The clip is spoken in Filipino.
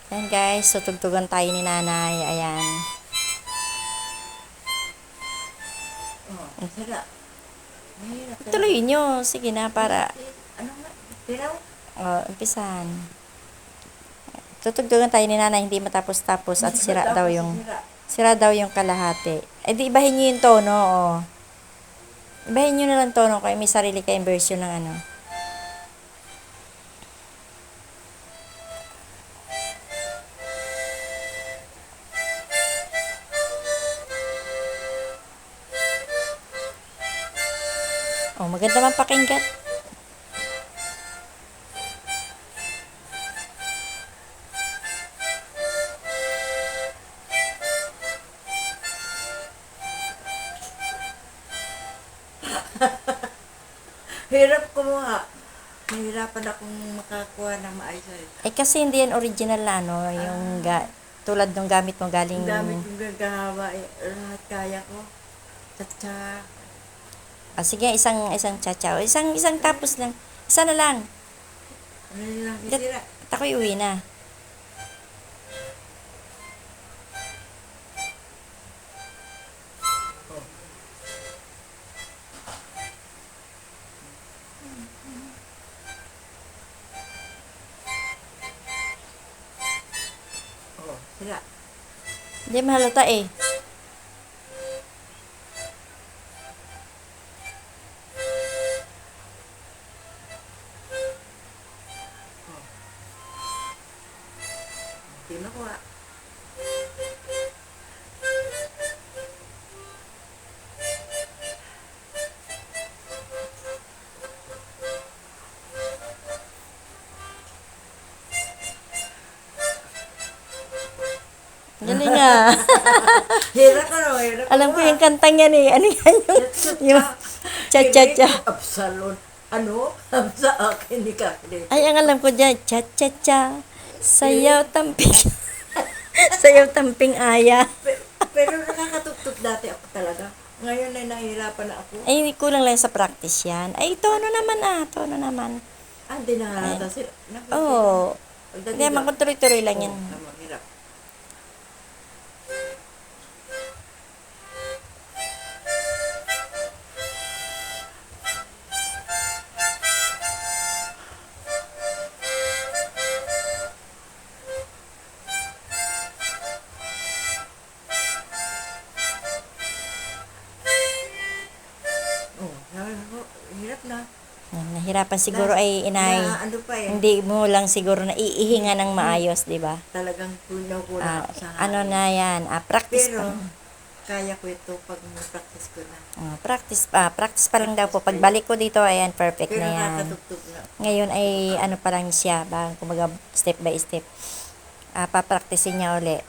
Ayan guys, so tugtugan tayo ni nanay. Ayan. Oh, sira. Mahirap talaga. Tuloy nyo. Sige na, para Ano nga? Tiraw? umpisan. Tutugtugan tayo ni nanay, hindi matapos-tapos at sira daw yung kalahati. Eh di ibahin nyo yung tono, oh. Ibahin nyo na lang tono kaya may sarili kayong version ng ano. Oh, maganda man pakinggan. Hirap kumuha. Mahirapan akong makakuha ng maayos. Eh kasi hindi yan original na ano, yung tulad ng gamit mo galing. Ang dami kong gagawa. Lahat kaya ko. Tsa-tsa. Sige, isang chachaw. Isang tapos lang. Isa na lang. Ano lang isira? At ako'y uwi na. Oh, sira. Hindi mahalata eh. Hindi makuha. Galing nga. Hirap ano, hirap. Alam ko yung kantang yan eh. Ano yan yung cha-cha-cha. Absalon. Ano? Sa akin ni Kakri. Ay, ang alam ko dyan, cha-cha-cha. Sayaw tamping. Sayaw tamping aya. Pero nakakatugtog dati ako talaga. Ngayon ay nahihirapan na ako. Ay, kulang lang sa practice yan. Ay, tono naman. Ah, di nahalata sila. Oo. Hindi, magtuloy-tuloy lang yan. Tama, hirap. Oh, hirap na. Nahirapan siguro ay inay. Na, ano pa eh. Hindi mo lang siguro na iihinga ng maayos, di ba? Talagang kunaw-kunaw sa Ano na yan? Practice Pero, pa. kaya ko ito pag practice ko na. Practice pa lang daw po. Pagbalik ko dito, ayan, perfect Pero na yan. nakakatugtog na. Ngayon ay ano pa lang siya, kumbaga step by step. Papracticein niya uli.